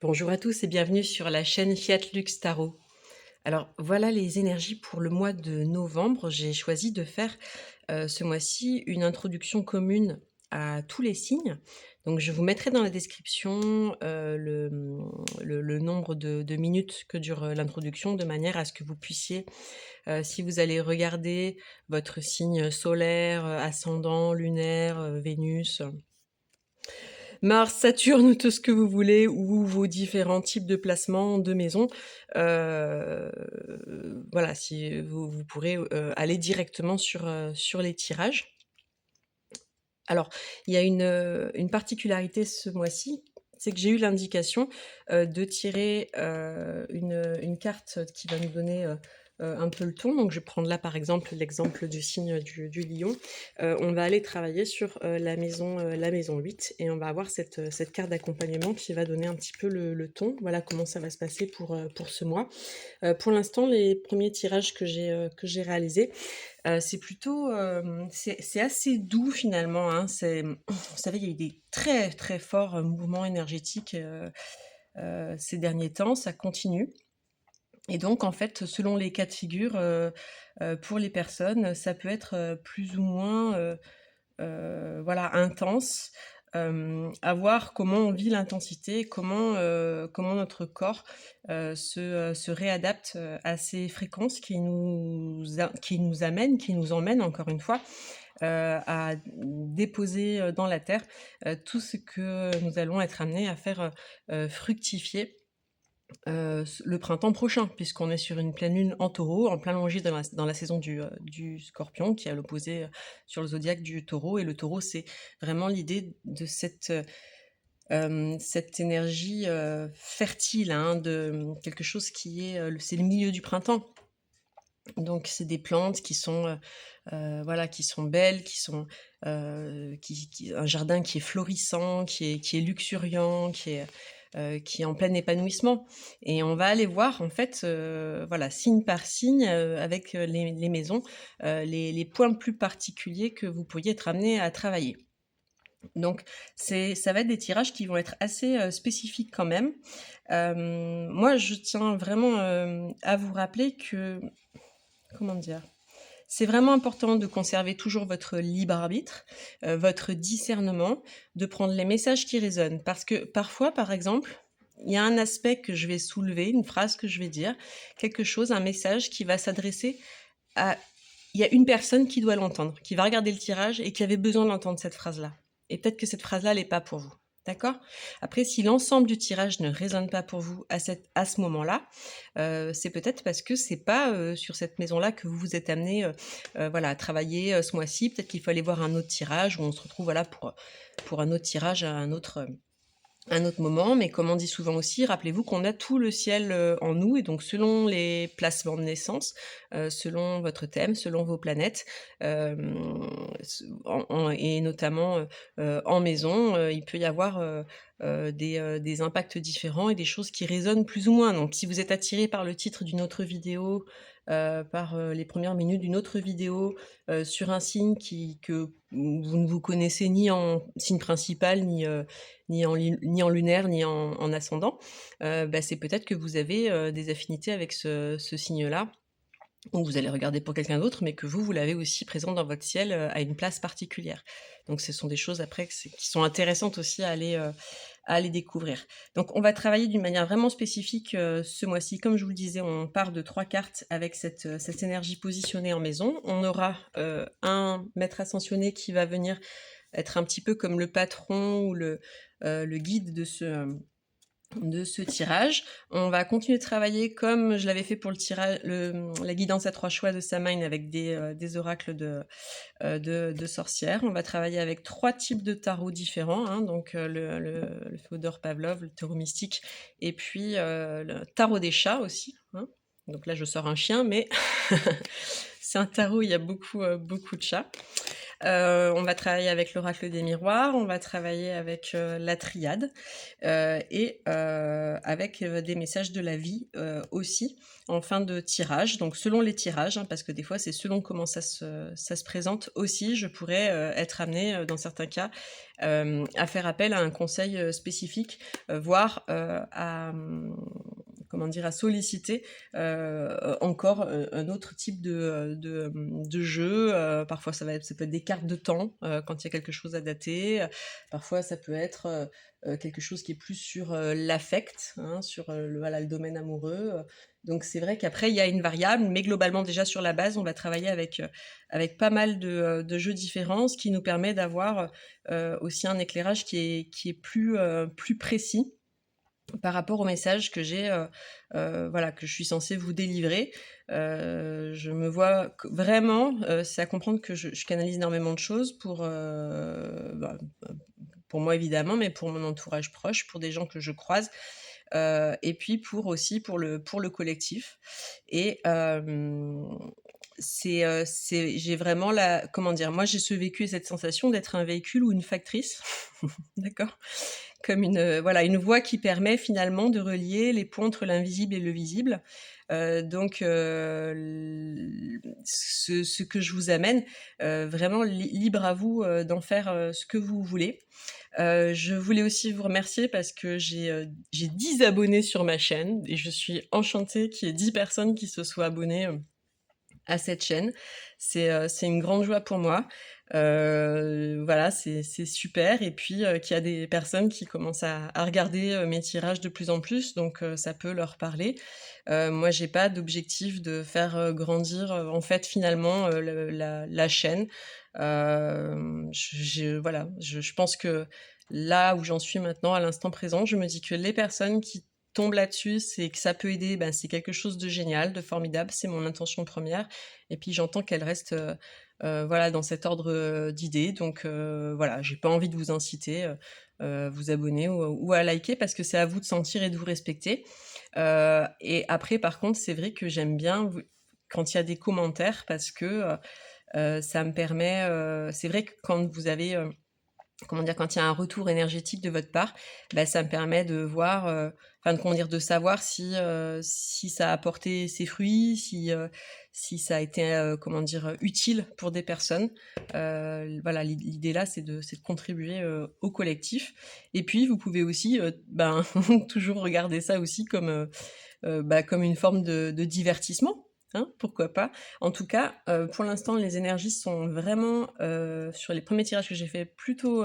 Bonjour à tous et bienvenue sur la chaîne Fiat Lux Tarot. Alors voilà les énergies pour le mois de novembre. J'ai choisi de faire ce mois-ci une introduction commune à tous les signes. Donc je vous mettrai dans la description le nombre de minutes que dure l'introduction, de manière à ce que vous puissiez, si vous allez regarder votre signe solaire, ascendant, lunaire, Vénus, Mars, Saturne, tout ce que vous voulez, ou vos différents types de placements de maisons. Heu, voilà, si vous pourrez, aller directement sur les tirages. Alors, il y a une particularité ce mois-ci, c'est que j'ai eu l'indication, de tirer, une carte qui va nous donner, un peu le ton. Donc je vais prendre là, par exemple, l'exemple du signe du lion. On va aller travailler sur, la maison 8 et on va avoir cette carte d'accompagnement qui va donner un petit peu le ton. Voilà comment ça va se passer pour ce mois. Pour l'instant, les premiers tirages que j'ai réalisés, c'est plutôt, c'est assez doux finalement, hein. Vous savez, il y a eu des très, très forts, mouvements énergétiques, ces derniers temps, ça continue et donc en fait, selon les cas de figure, pour les personnes, ça peut être, plus ou moins, voilà, intense. À voir comment on vit l'intensité, comment notre corps, se réadapte, à ces fréquences qui nous amènent, qui nous emmènent encore une fois, à déposer, dans la terre, tout ce que nous allons être amenés à faire, fructifier, le printemps prochain, puisqu'on est sur une pleine lune en Taureau, en plein longis dans la saison du Scorpion, qui est à l'opposé, sur le zodiaque du Taureau. Et le Taureau, c'est vraiment l'idée de cette énergie, fertile, hein, de quelque chose qui est, c'est le milieu du printemps. Donc c'est des plantes qui sont, voilà, qui sont belles, qui un jardin qui est florissant, qui est luxuriant, qui est en plein épanouissement. Et on va aller voir en fait, voilà, signe par signe, avec, les maisons, les points plus particuliers que vous pourriez être amenés à travailler. Donc ça va être des tirages qui vont être assez, spécifiques quand même. Moi je tiens vraiment, à vous rappeler que, comment dire? C'est vraiment important de conserver toujours votre libre arbitre, votre discernement, de prendre les messages qui résonnent. Parce que parfois, par exemple, il y a un aspect que je vais soulever, une phrase que je vais dire, quelque chose, un message qui va s'adresser à... Il y a une personne qui doit l'entendre, qui va regarder le tirage et qui avait besoin d'entendre cette phrase-là. Et peut-être que cette phrase-là, elle n'est pas pour vous. D'accord? Après, si l'ensemble du tirage ne résonne pas pour vous à ce moment-là, c'est peut-être parce que c'est pas, sur cette maison-là que vous vous êtes amené, voilà, à travailler, ce mois-ci. Peut-être qu'il faut aller voir un autre tirage où on se retrouve, voilà, pour un autre tirage à un autre moment. Mais comme on dit souvent aussi, rappelez-vous qu'on a tout le ciel, en nous, et donc selon les placements de naissance, selon votre thème, selon vos planètes, et notamment, en maison, il peut y avoir, des impacts différents et des choses qui résonnent plus ou moins. Donc si vous êtes attiré par le titre d'une autre vidéo, par, les premières minutes d'une autre vidéo, sur un signe que vous ne vous connaissez ni en signe principal, ni en lunaire, ni en ascendant, bah, c'est peut-être que vous avez, des affinités avec ce signe-là, ou vous allez regarder pour quelqu'un d'autre, mais que vous l'avez aussi présent dans votre ciel, à une place particulière. Donc ce sont des choses après qui sont intéressantes aussi à aller découvrir. Donc on va travailler d'une manière vraiment spécifique, ce mois-ci. Comme je vous le disais, on part de 3 cartes avec cette énergie positionnée en maison. On aura, un maître ascensionné qui va venir être un petit peu comme le patron ou le guide de ce tirage. On va continuer de travailler comme je l'avais fait pour le tirage, la guidance à 3 choix de Samhain, avec des oracles de sorcières. On va travailler avec 3 types de tarots différents, hein, donc le Féodor Pavlov, le tarot mystique, et puis le tarot des chats aussi, hein. Donc là je sors un chien, mais c'est un tarot où il y a beaucoup de chats. On va travailler avec l'oracle des miroirs, on va travailler avec, la triade, avec, des messages de la vie, aussi, en fin de tirage. Donc selon les tirages, hein, parce que des fois, c'est selon comment ça se présente aussi, je pourrais, être amenée, dans certains cas, à faire appel à un conseil, spécifique, voire, comment dire? À solliciter, encore, un autre type de jeu. Parfois ça peut être des cartes de temps, quand il y a quelque chose à dater. Parfois ça peut être, quelque chose qui est plus sur, l'affect, hein, sur, le domaine amoureux. Donc c'est vrai qu'après il y a une variable, mais globalement déjà sur la base, on va travailler avec pas mal de jeux différents, ce qui nous permet d'avoir, aussi un éclairage qui est plus précis par rapport au message que j'ai, voilà, que je suis censée vous délivrer. Je me vois vraiment, c'est à comprendre que je canalise énormément de choses pour moi évidemment, mais pour mon entourage proche, pour des gens que je croise, et puis pour le collectif. Et j'ai vraiment la comment dire? Moi, j'ai ce vécu et cette sensation d'être un véhicule ou une factrice, d'accord? Comme voilà, une voie qui permet finalement de relier les points entre l'invisible et le visible. Donc l ce que je vous amène, vraiment libre à vous, d'en faire, ce que vous voulez. Je voulais aussi vous remercier parce que j'ai 10 abonnés sur ma chaîne et je suis enchantée qu'il y ait 10 personnes qui se soient abonnées, à cette chaîne. C'est une grande joie pour moi. Voilà, c'est super et puis, qu'il y a des personnes qui commencent à regarder, mes tirages de plus en plus, donc ça peut leur parler. Moi, j'ai pas d'objectif de faire, grandir, en fait, finalement, la chaîne. Voilà, je pense que là où j'en suis maintenant, à l'instant présent, je me dis que les personnes qui tombent là-dessus, c'est que ça peut aider, ben, c'est quelque chose de génial, de formidable, c'est mon intention première. Et puis j'entends qu'elle reste, voilà, dans cet ordre, d'idées. Donc voilà, j'ai pas envie de vous inciter, vous abonner ou à liker parce que c'est à vous de sentir et de vous respecter. Et après par contre, c'est vrai que j'aime bien quand il y a des commentaires parce que, ça me permet, c'est vrai que quand vous avez, comment dire? Quand il y a un retour énergétique de votre part, bah, ça me permet de voir, enfin, de comment dire? De savoir si ça a porté ses fruits, si ça a été, comment dire? Utile pour des personnes. Voilà, l'idée là, c'est de contribuer, au collectif. Et puis vous pouvez aussi, ben, toujours regarder ça aussi comme une forme de divertissement, hein, pourquoi pas. En tout cas, pour l'instant, les énergies sont vraiment, sur les premiers tirages que j'ai faits, plutôt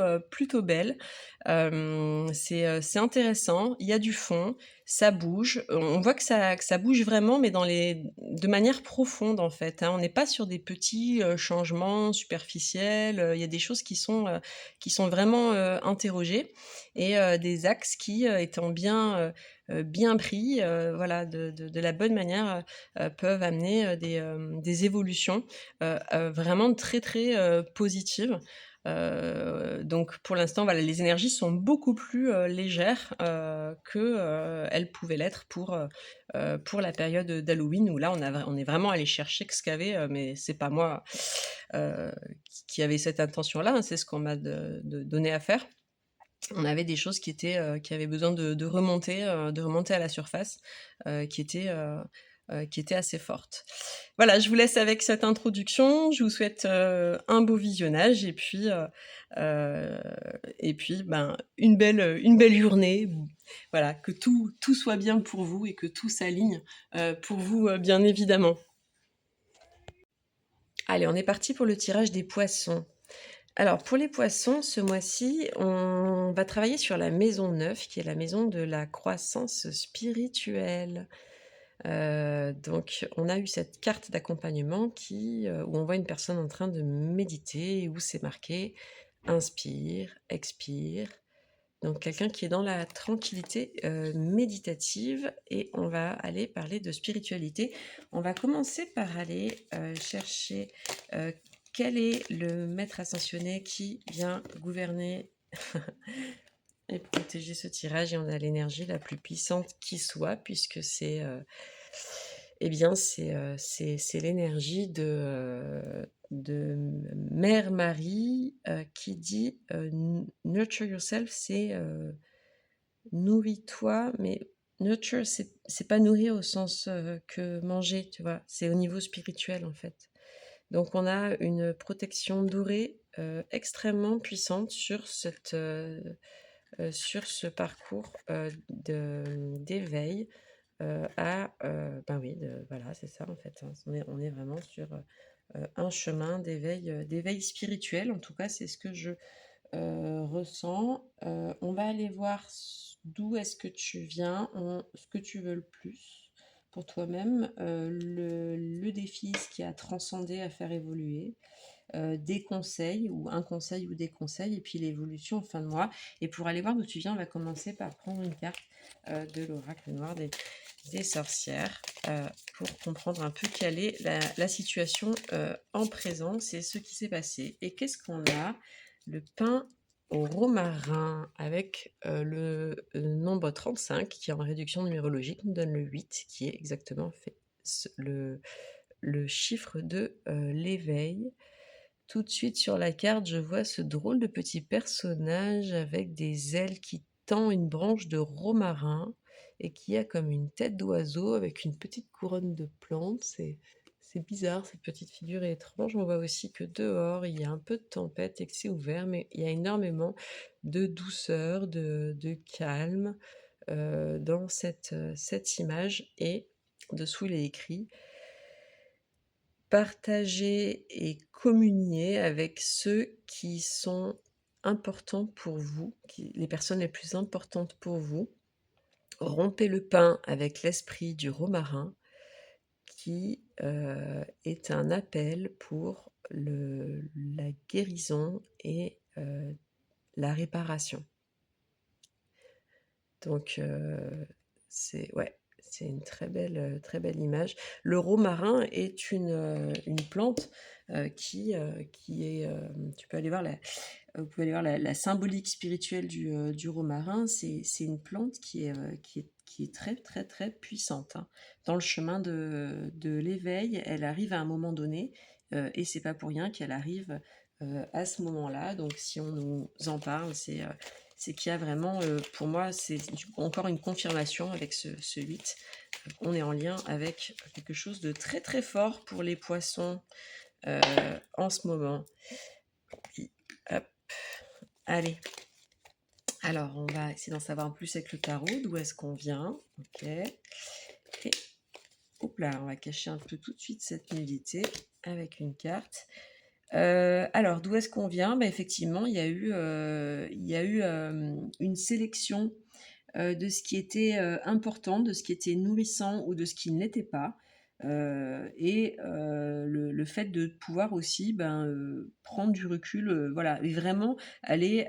belles. C'est intéressant, il y a du fond, ça bouge. On voit que ça bouge vraiment, mais de manière profonde, en fait, hein. On n'est pas sur des petits, changements superficiels, il y a des choses qui sont vraiment, interrogées et des axes qui, étant bien pris, voilà, de la bonne manière, peuvent amener, des évolutions, vraiment très, très, positives. Donc pour l'instant, voilà, les énergies sont beaucoup plus, légères, qu'elles pouvaient l'être pour la période, d'Halloween où là on est vraiment allé chercher, excaver, mais c'est pas moi, heu, qui avait cette intention-là, hein, c'est ce qu'on m'a donné à faire. On avait des choses qui avaient besoin de remonter à la surface, qui étaient assez fortes. Voilà, je vous laisse avec cette introduction. Je vous souhaite, un beau visionnage heu et puis, ben, une belle journée. Voilà, que tout soit bien pour vous et que tout s'aligne, pour vous, bien évidemment. Allez, on est parti pour le tirage des poissons. Alors pour les poissons, ce mois-ci, on va travailler sur la maison 9, qui est la maison de la croissance spirituelle. Donc on a eu cette carte d'accompagnement où on voit une personne en train de méditer, où c'est marqué: «Inspire, expire». Donc quelqu'un qui est dans la tranquillité, méditative et on va aller parler de spiritualité. On va commencer par aller, chercher, heu, quel est le maître ascensionné qui vient gouverner et protéger ce tirage et on a l'énergie la plus puissante qui soit puisque c'est, eh bien c'est l'énergie de Mère Marie, qui dit, «Nurture yourself», c'est, nourris-toi, mais nurture, c'est pas nourrir au sens, que manger, tu vois? C'est au niveau spirituel, en fait. Donc on a une protection dorée, extrêmement puissante sur ce parcours, d'éveil, ben oui, voilà, c'est ça, en fait, hein. On est vraiment sur, un chemin d'éveil spirituel. En tout cas, c'est ce que je ressens. On va aller voir d'où est-ce que tu viens, ce que tu veux le plus pour toi-même, le défi, ce qui a transcendé à faire évoluer, des conseils ou un conseil ou des conseils et puis l'évolution en fin de mois. Et pour aller voir d'où tu viens, on va commencer par prendre une carte de l'oracle noir des sorcières, pour comprendre un peu quelle est la situation en présence et ce qui s'est passé. Et qu'est-ce qu'on a? Le pain au romarin avec le nombre 35 qui en réduction numérologique nous donne le 8 qui est exactement fait le chiffre de l'éveil. Tout de suite sur la carte, je vois ce drôle de petit personnage avec des ailes qui tend une branche de romarin et qui a comme une tête d'oiseau avec une petite couronne de plantes. C'est bizarre, cette petite figure est étrange. On voit aussi que dehors, il y a un peu de tempête et que c'est ouvert, mais il y a énormément de douceur, de calme dans cette image. Et dessous, il est écrit: partager et communier avec ceux qui sont importants pour vous, les personnes les plus importantes pour vous. Rompez le pain avec l'esprit du romarin qui est un appel pour la guérison et la réparation. Donc c'est une très belle image. Le romarin est une plante qui est. Tu peux aller voir vous pouvez aller voir la symbolique spirituelle du romarin. C'est une plante qui est très très très puissante, hein. Dans le chemin de l'éveil, elle arrive à un moment donné, et c'est pas pour rien qu'elle arrive à ce moment-là. Donc si on nous en parle, c'est qu'il y a vraiment, pour moi, c'est encore une confirmation avec ce 8. On est en lien avec quelque chose de très très fort pour les poissons en ce moment. Puis, hop, allez. Alors, on va essayer d'en savoir plus avec le tarot. D'où est-ce qu'on vient? Ok. Et hop là, on va cacher un peu tout de suite cette nullité avec une carte. Alors, d'où est-ce qu'on vient? Effectivement, il y a eu une sélection de ce qui était important, de ce qui était nourrissant ou de ce qui ne l'était pas. Et le fait de pouvoir aussi prendre du recul, voilà, et vraiment aller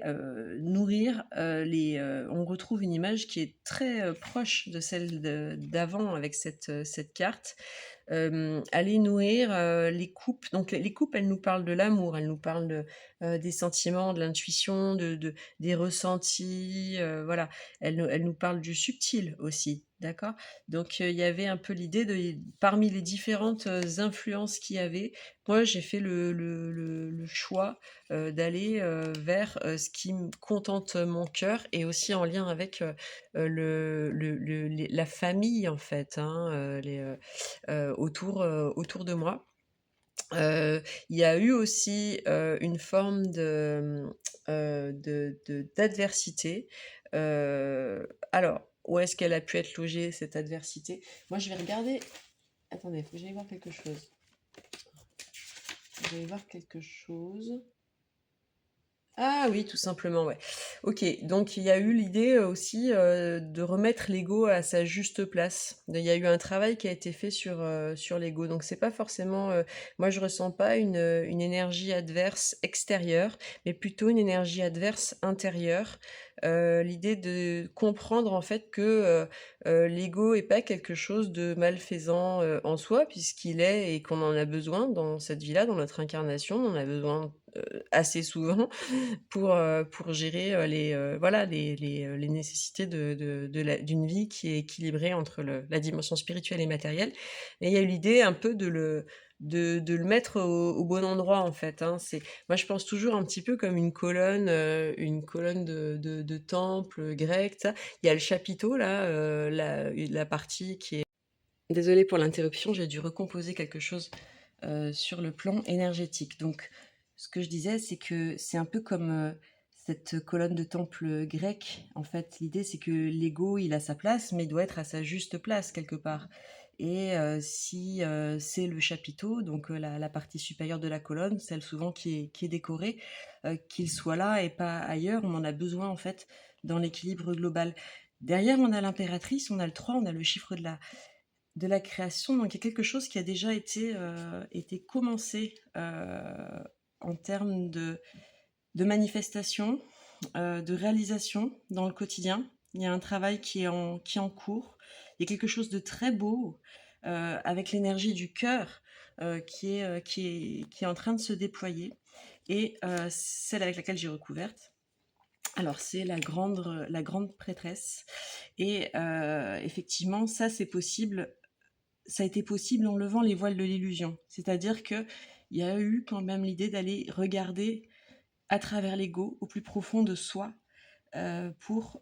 nourrir on retrouve une image qui est très proche de celle d'avant avec cette carte. Aller nourrir les coupes. Donc les coupes, elles nous parlent de l'amour, elles nous parlent des sentiments, de l'intuition, des ressentis, voilà. Elles nous parlent du subtil aussi, d'accord? Donc il y avait un peu l'idée parmi les différentes influences qu'il y avait, moi j'ai fait le choix d'aller vers ce qui me contente mon cœur et aussi en lien avec la famille en fait, hein, autour de moi. Il y a eu aussi une forme d'adversité. Alors, où est-ce qu'elle a pu être logée, cette adversité? Moi, je vais regarder. Attendez, il faut que j'aille voir quelque chose. Je vais voir quelque chose. Ah oui, tout simplement, ouais. OK, donc il y a eu l'idée, aussi, de remettre l'ego à sa juste place. Il y a eu un travail qui a été fait sur l'ego, donc c'est pas forcément, moi je ressens pas une énergie adverse extérieure, mais plutôt une énergie adverse intérieure. L'idée de comprendre en fait que, l'ego est pas quelque chose de malfaisant, en soi puisqu'il est et qu'on en a besoin dans cette vie-là, dans notre incarnation, on en a besoin, assez souvent pour gérer, voilà, les nécessités d'une vie qui est équilibrée entre la dimension spirituelle et matérielle. Et il y a eu l'idée un peu de le mettre au bon endroit, en fait, hein. Moi, je pense toujours un petit peu comme une colonne de temple grec, ça. Il y a le chapiteau, là, la partie qui est... Désolée pour l'interruption, j'ai dû recomposer quelque chose sur le plan énergétique. Donc, ce que je disais, c'est que c'est un peu comme cette colonne de temple grec. En fait, l'idée, c'est que l'ego, il a sa place, mais il doit être à sa juste place quelque part. Et si c'est le chapiteau, donc la partie supérieure de la colonne, celle souvent qui est décorée, qu'il soit là et pas ailleurs, on en a besoin en fait dans l'équilibre global. Derrière, on a l'impératrice, on a le 3, on a le chiffre de la création. Donc il y a quelque chose qui a déjà été commencé en termes de manifestation, de réalisation dans le quotidien. Il y a un travail qui est en cours. Il y a quelque chose de très beau avec l'énergie du cœur qui est en train de se déployer. Et celle avec laquelle j'ai recouverte, alors c'est la grande prêtresse. Et effectivement, ça a été possible en levant les voiles de l'illusion. C'est-à-dire qu'il y a eu quand même l'idée d'aller regarder à travers l'ego, au plus profond de soi, pour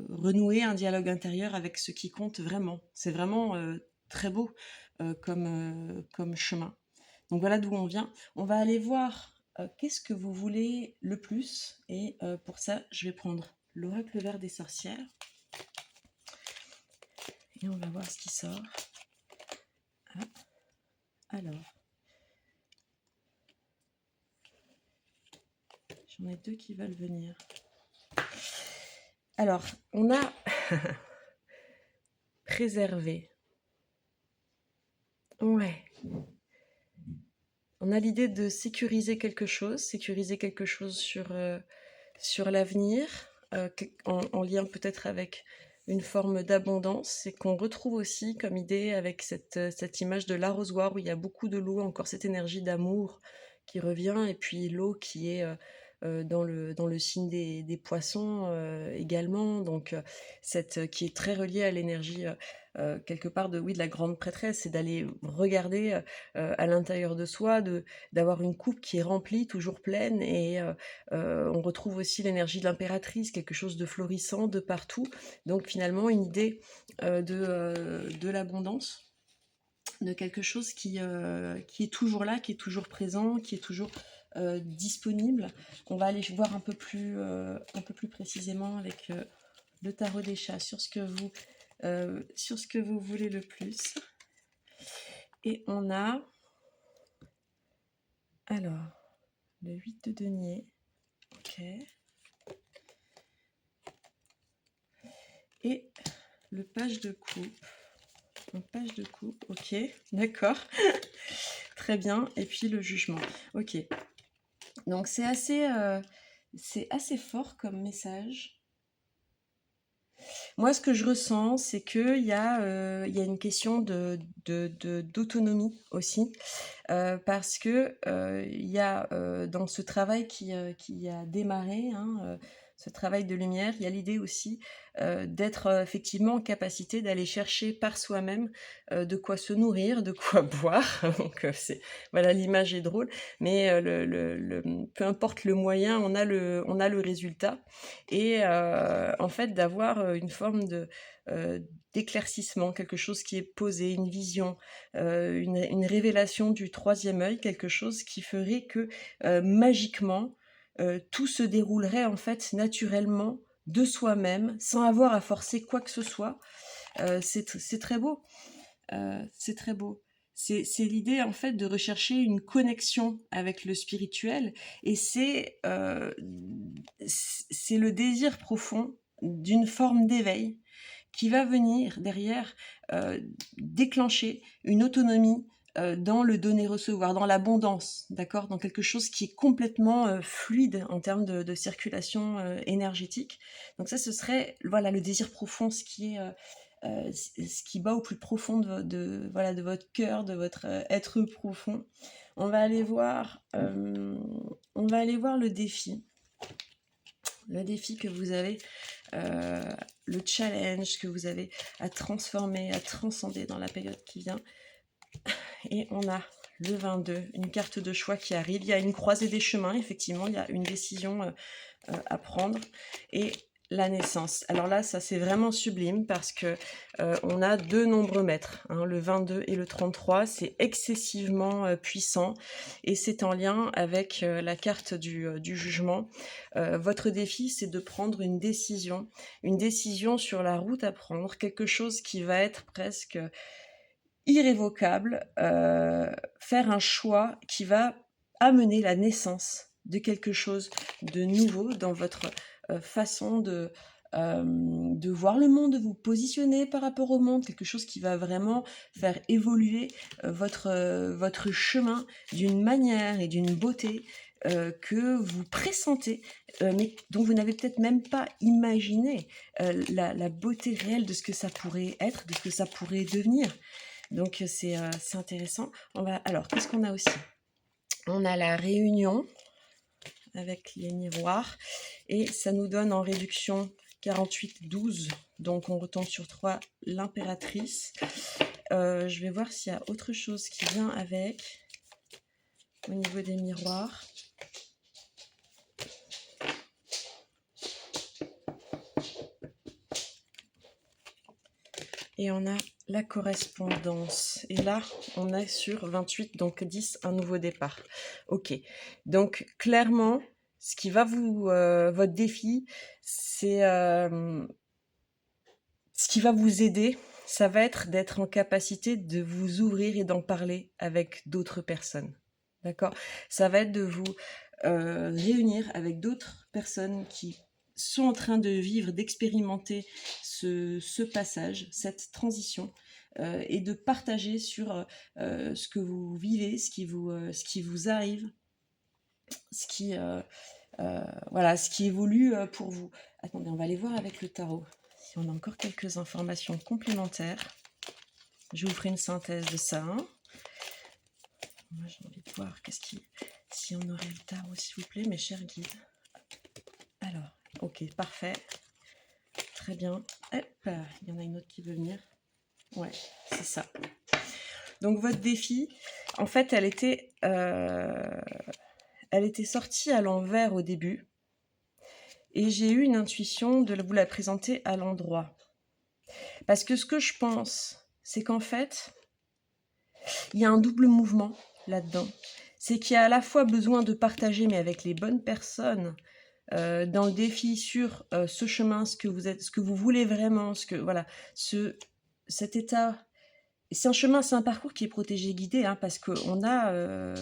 renouer un dialogue intérieur avec ce qui compte vraiment. C'est vraiment très beau comme chemin. Donc voilà d'où on vient. On va aller voir qu'est-ce que vous voulez le plus. Et pour ça, je vais prendre l'oracle vert des sorcières. Et on va voir ce qui sort. Ah. Alors, j'en ai 2 qui veulent venir. Alors, on a préservé. Ouais. On a l'idée de sécuriser quelque chose sur l'avenir, en lien peut-être avec une forme d'abondance, et qu'on retrouve aussi comme idée avec cette image de l'arrosoir où il y a beaucoup de l'eau, encore cette énergie d'amour qui revient, et puis l'eau qui est dans le signe des poissons également, donc qui est très reliée à l'énergie quelque part de la grande prêtresse, c'est d'aller regarder à l'intérieur de soi, d'avoir une coupe qui est remplie, toujours pleine, et on retrouve aussi l'énergie de l'impératrice, quelque chose de florissant de partout, donc finalement une idée de l'abondance, de quelque chose qui est toujours là, qui est toujours présent, qui est toujours disponible. On va aller voir un peu plus précisément avec le tarot des chats sur ce que vous voulez le plus. Et on a alors le 8 de denier, ok, et le page de coupe. Une page de coupe, ok, d'accord. Très bien. Et puis le jugement, ok. Donc c'est assez fort comme message. Moi, ce que je ressens, c'est qu'il y a une question d'autonomie aussi, parce que il y a dans ce travail qui a démarré, hein, ce travail de lumière, il y a l'idée aussi d'être effectivement en capacité d'aller chercher par soi-même de quoi se nourrir, de quoi boire. Donc voilà, l'image est drôle, mais peu importe le moyen, on a le résultat. Et en fait, d'avoir une forme euh, d'éclaircissement, quelque chose qui est posé, une vision, une révélation du troisième œil, quelque chose qui ferait que magiquement, tout se déroulerait en fait naturellement de soi-même, sans avoir à forcer quoi que ce soit. C'est très beau. C'est très beau. C'est l'idée en fait de rechercher une connexion avec le spirituel, et c'est le désir profond d'une forme d'éveil qui va venir derrière déclencher une autonomie dans le donner-recevoir, dans l'abondance, d'accord, dans quelque chose qui est complètement fluide en termes de circulation énergétique. Donc ça, ce serait voilà le désir profond, ce qui bat au plus profond voilà, de votre cœur, de votre être profond. On va aller voir le défi. Le défi que vous avez, le challenge que vous avez à transformer, à transcender dans la période qui vient. Et on a le 22, une carte de choix qui arrive. Il y a une croisée des chemins, effectivement, il y a une décision à prendre. Et la naissance. Alors là, ça c'est vraiment sublime parce que on a deux nombres maîtres, hein, le 22 et le 33, c'est excessivement puissant et c'est en lien avec la carte du jugement. Votre défi, c'est de prendre une décision sur la route à prendre, quelque chose qui va être presque irrévocable, faire un choix qui va amener la naissance de quelque chose de nouveau dans votre façon de voir le monde, de vous positionner par rapport au monde, quelque chose qui va vraiment faire évoluer votre chemin d'une manière et d'une beauté que vous pressentez, mais dont vous n'avez peut-être même pas imaginé la beauté réelle de ce que ça pourrait être, de ce que ça pourrait devenir. Donc c'est intéressant. Alors, qu'est-ce qu'on a aussi? On a la réunion avec les miroirs et ça nous donne en réduction 48-12. Donc on retombe sur 3, l'impératrice. Je vais voir s'il y a autre chose qui vient avec au niveau des miroirs. Et on a la correspondance. Et là, on est sur 28, donc 10, un nouveau départ. Ok. Donc, clairement, ce qui va votre défi, c'est ce qui va vous aider, ça va être d'être en capacité de vous ouvrir et d'en parler avec d'autres personnes. D'accord? Ça va être de vous réunir avec d'autres personnes qui sont en train de vivre, d'expérimenter ce passage, cette transition, et de partager sur ce que vous vivez, ce qui vous arrive, voilà, ce qui évolue pour vous. Attendez, on va aller voir avec le tarot si on a encore quelques informations complémentaires. Je vous ferai une synthèse de ça. Moi, j'ai envie de voir si on aurait le tarot, s'il vous plaît, mes chers guides. Alors, ok, parfait. Très bien. Hop, il y en a une autre qui veut venir. Ouais, c'est ça. Donc, votre défi, en fait, elle était sortie à l'envers au début. Et j'ai eu une intuition de vous la présenter à l'endroit. Parce que ce que je pense, c'est qu'en fait, il y a un double mouvement là-dedans. C'est qu'il y a à la fois besoin de partager, mais avec les bonnes personnes, dans le défi sur ce chemin, ce que vous êtes, ce que vous voulez vraiment, cet état. C'est un chemin, c'est un parcours qui est protégé, guidé, hein, parce qu'on a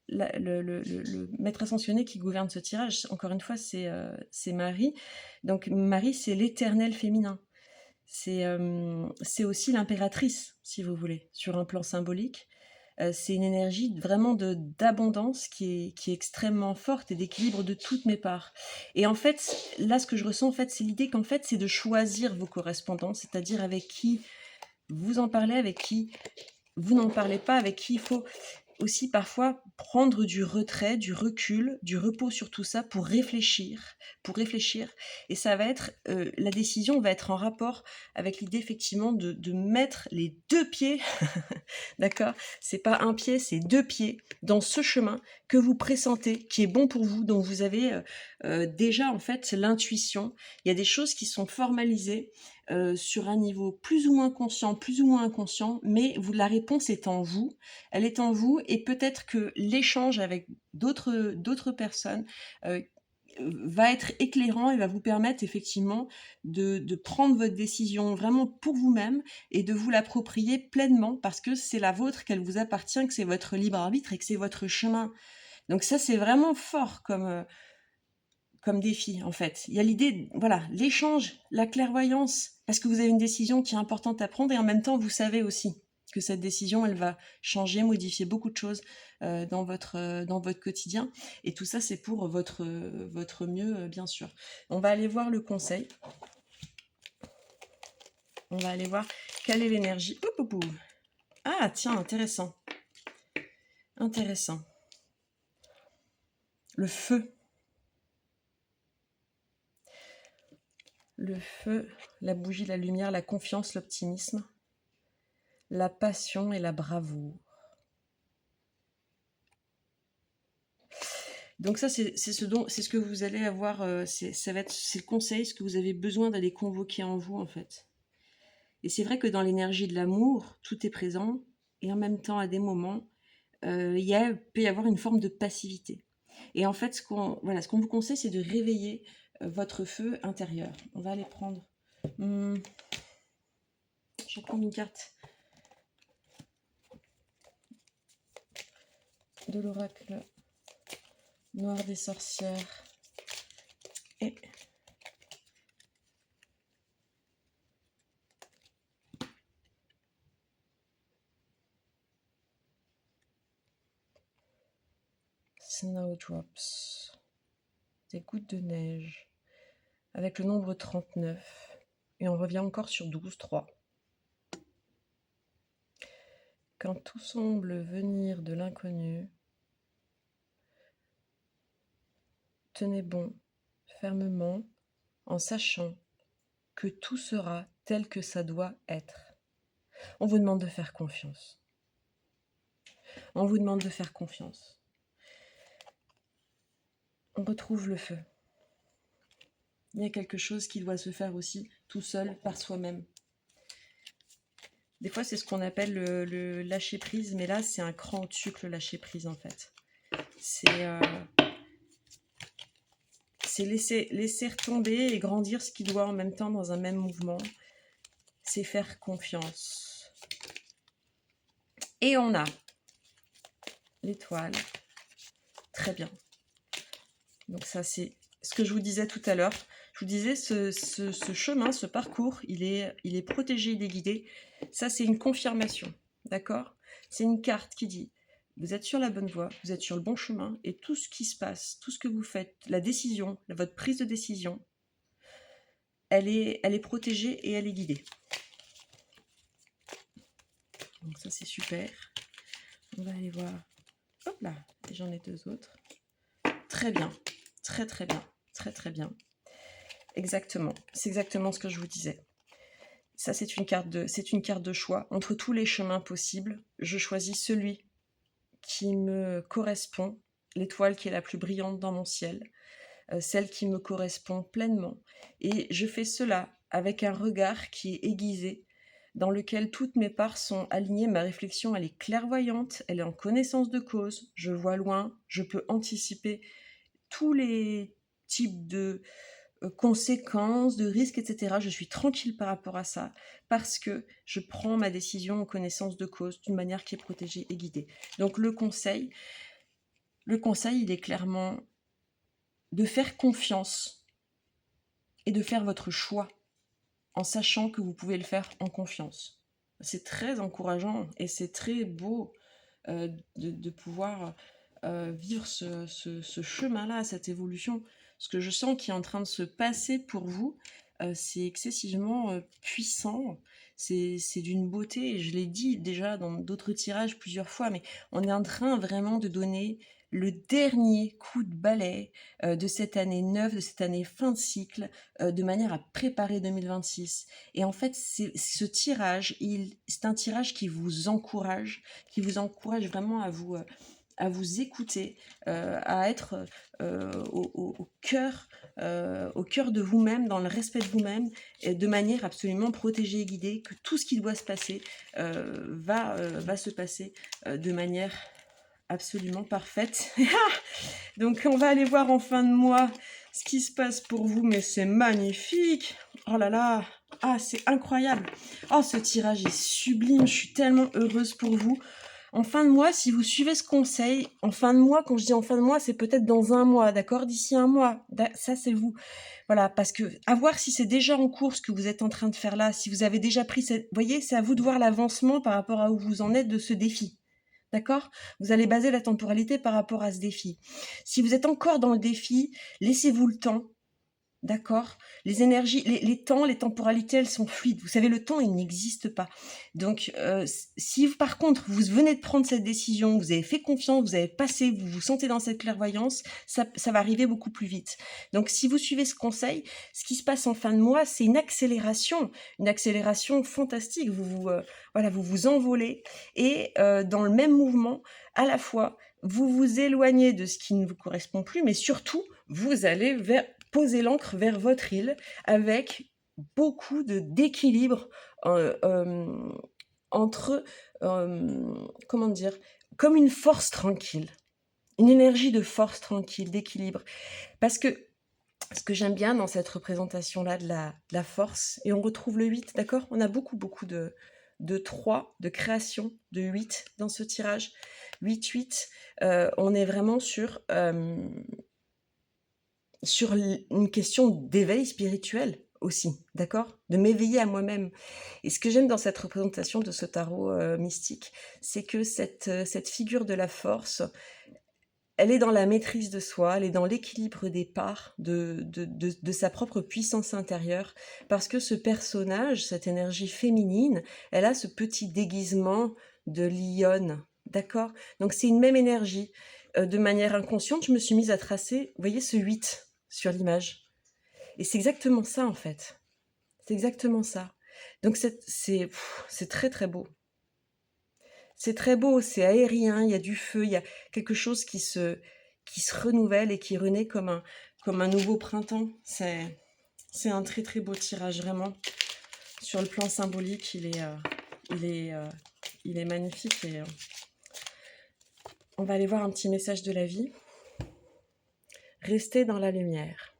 le maître ascensionné qui gouverne ce tirage. Encore une fois, c'est Marie. Donc Marie, c'est l'éternel féminin. C'est aussi l'impératrice, si vous voulez, sur un plan symbolique. C'est une énergie vraiment d'abondance qui est extrêmement forte et d'équilibre de toutes mes parts. Et en fait, là, ce que je ressens, en fait, c'est l'idée qu'en fait, c'est de choisir vos correspondants, c'est-à-dire avec qui vous en parlez, avec qui vous n'en parlez pas, avec qui il faut aussi parfois prendre du retrait, du recul, du repos sur tout ça pour réfléchir. Et ça va être, la décision va être en rapport avec l'idée effectivement de mettre les deux pieds, d'accord? C'est pas un pied, c'est deux pieds dans ce chemin que vous pressentez, qui est bon pour vous, dont vous avez déjà en fait l'intuition. Il y a des choses qui sont formalisées sur un niveau plus ou moins conscient, plus ou moins inconscient, mais la réponse est en vous. Elle est en vous et peut-être que l'échange avec d'autres personnes va être éclairant et va vous permettre effectivement de prendre votre décision vraiment pour vous-même et de vous l'approprier pleinement parce que c'est la vôtre, qu'elle vous appartient, que c'est votre libre arbitre et que c'est votre chemin. Donc ça, c'est vraiment fort comme défi, en fait. Il y a l'idée, voilà, l'échange, la clairvoyance, parce que vous avez une décision qui est importante à prendre et en même temps, vous savez aussi que cette décision, elle va changer, modifier beaucoup de choses dans votre quotidien. Et tout ça, c'est pour votre mieux, bien sûr. On va aller voir le conseil. On va aller voir quelle est l'énergie. Ah, tiens, intéressant. Intéressant. Le feu. Le feu, la bougie, la lumière, la confiance, l'optimisme, la passion et la bravoure. Donc ça, c'est ce que vous allez avoir, c'est le conseil, ce que vous avez besoin d'aller convoquer en vous, en fait. Et c'est vrai que dans l'énergie de l'amour, tout est présent, et en même temps, à des moments, peut y avoir une forme de passivité. Et en fait, ce qu'on vous conseille, c'est de réveiller votre feu intérieur. On va aller prendre... je vais prendre une carte de l'oracle noir des sorcières. Et Snowdrops, des gouttes de neige, avec le nombre 39. Et on revient encore sur 12, 3. Quand tout semble venir de l'inconnu, tenez bon, fermement, en sachant que tout sera tel que ça doit être. On vous demande de faire confiance. On vous demande de faire confiance. On retrouve le feu. Il y a quelque chose qui doit se faire aussi tout seul, par soi-même. Des fois, c'est ce qu'on appelle le lâcher-prise, mais là, c'est un cran au-dessus que le lâcher-prise, en fait. C'est laisser retomber et grandir ce qui doit en même temps dans un même mouvement. C'est faire confiance. Et on a l'étoile. Très bien. Donc ça, c'est ce que je vous disais tout à l'heure. Je vous disais, ce chemin, ce parcours, il est protégé, il est guidé. Ça, c'est une confirmation, d'accord? C'est une carte qui dit, vous êtes sur la bonne voie, vous êtes sur le bon chemin, et tout ce qui se passe, tout ce que vous faites, la décision, votre prise de décision, elle est protégée et elle est guidée. Donc ça, c'est super. On va aller voir. Hop là, j'en ai 2 autres. Très bien, très très bien, très très bien. Exactement, c'est exactement ce que je vous disais. Ça, c'est une carte de choix. Entre tous les chemins possibles, je choisis celui qui me correspond, l'étoile qui est la plus brillante dans mon ciel, celle qui me correspond pleinement. Et je fais cela avec un regard qui est aiguisé, dans lequel toutes mes parts sont alignées. Ma réflexion, elle est clairvoyante, elle est en connaissance de cause, je vois loin, je peux anticiper tous les types de conséquences, de risques, etc. Je suis tranquille par rapport à ça, parce que je prends ma décision en connaissance de cause, d'une manière qui est protégée et guidée. Donc le conseil, il est clairement de faire confiance et de faire votre choix, en sachant que vous pouvez le faire en confiance. C'est très encourageant et c'est très beau de pouvoir vivre ce chemin-là, cette évolution. Ce que je sens qui est en train de se passer pour vous, c'est excessivement puissant, c'est d'une beauté, et je l'ai dit déjà dans d'autres tirages plusieurs fois, mais on est en train vraiment de donner le dernier coup de balai de cette année neuve, de cette année fin de cycle, de manière à préparer 2026. Et en fait, ce tirage, c'est un tirage qui vous encourage vraiment à vous écouter, à être au cœur de vous-même, dans le respect de vous-même, et de manière absolument protégée et guidée, que tout ce qui doit se passer va se passer de manière absolument parfaite. Donc on va aller voir en fin de mois ce qui se passe pour vous, mais c'est magnifique. Oh là là, ah c'est incroyable. Oh, ce tirage est sublime, je suis tellement heureuse pour vous. En fin de mois, si vous suivez ce conseil, en fin de mois, quand je dis en fin de mois, c'est peut-être dans un mois, d'accord? D'ici un mois, ça c'est vous. Voilà, parce que à voir si c'est déjà en cours ce que vous êtes en train de faire là, si vous avez déjà pris cette... Vous voyez, c'est à vous de voir l'avancement par rapport à où vous en êtes de ce défi. D'accord? Vous allez baser la temporalité par rapport à ce défi. Si vous êtes encore dans le défi, laissez-vous le temps. D'accord? Les énergies, les temps, les temporalités, elles sont fluides. Vous savez, le temps, il n'existe pas. Donc, si par contre, vous venez de prendre cette décision, vous avez fait confiance, vous avez passé, vous vous sentez dans cette clairvoyance, ça va arriver beaucoup plus vite. Donc, si vous suivez ce conseil, ce qui se passe en fin de mois, c'est une accélération fantastique. Vous vous envolez et dans le même mouvement, à la fois, vous vous éloignez de ce qui ne vous correspond plus, mais surtout, vous allez poser l'ancre vers votre île avec beaucoup d'équilibre entre, comment dire, comme une force tranquille, une énergie de force tranquille, d'équilibre. Parce que ce que j'aime bien dans cette représentation-là de la force, et on retrouve le 8, d'accord? On a beaucoup de 3, de création, de 8 dans ce tirage. 8, on est vraiment sur une question d'éveil spirituel aussi, d'accord? De m'éveiller à moi-même. Et ce que j'aime dans cette représentation de ce tarot mystique, c'est que cette figure de la force, elle est dans la maîtrise de soi, elle est dans l'équilibre des parts de sa propre puissance intérieure, parce que ce personnage, cette énergie féminine, elle a ce petit déguisement de lionne, d'accord? Donc c'est une même énergie. De manière inconsciente, je me suis mise à tracer, vous voyez ce 8 sur l'image. Et c'est exactement ça en fait. C'est exactement ça. Donc c'est très très beau. C'est très beau, c'est aérien, il y a du feu, il y a quelque chose qui se renouvelle et qui renaît comme un nouveau printemps. C'est un très très beau tirage, vraiment. Sur le plan symbolique, il est, il est magnifique. Et, on va aller voir un petit message de la vie. Restez dans la lumière.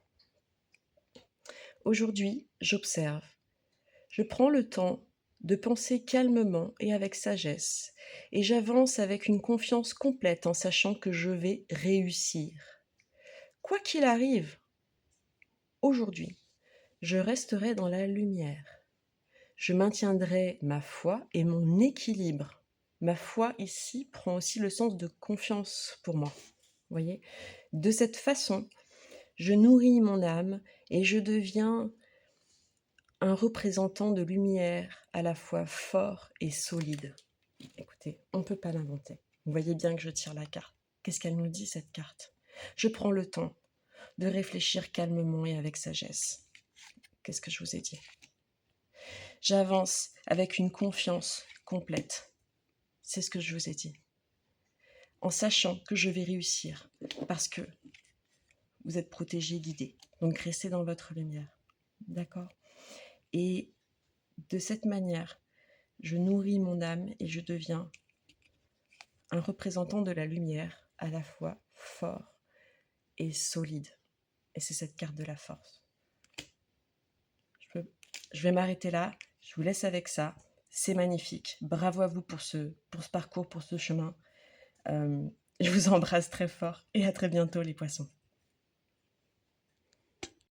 Aujourd'hui, j'observe. Je prends le temps de penser calmement et avec sagesse, et j'avance avec une confiance complète en sachant que je vais réussir. Quoi qu'il arrive, aujourd'hui, je resterai dans la lumière. Je maintiendrai ma foi et mon équilibre. Ma foi ici prend aussi le sens de confiance pour moi. Vous voyez ? De cette façon, je nourris mon âme et je deviens un représentant de lumière à la fois fort et solide. Écoutez, on ne peut pas l'inventer. Vous voyez bien que je tire la carte. Qu'est-ce qu'elle nous dit, cette carte? Je prends le temps de réfléchir calmement et avec sagesse. Qu'est-ce que je vous ai dit? J'avance avec une confiance complète. C'est ce que je vous ai dit. En sachant que je vais réussir, parce que vous êtes protégé, guidé. Donc restez dans votre lumière. D'accord? Et de cette manière, je nourris mon âme et je deviens un représentant de la lumière à la fois fort et solide. Et c'est cette carte de la force. Je vais m'arrêter là. Je vous laisse avec ça. C'est magnifique. Bravo à vous pour ce parcours, pour ce chemin. Je vous embrasse très fort et à très bientôt les poissons.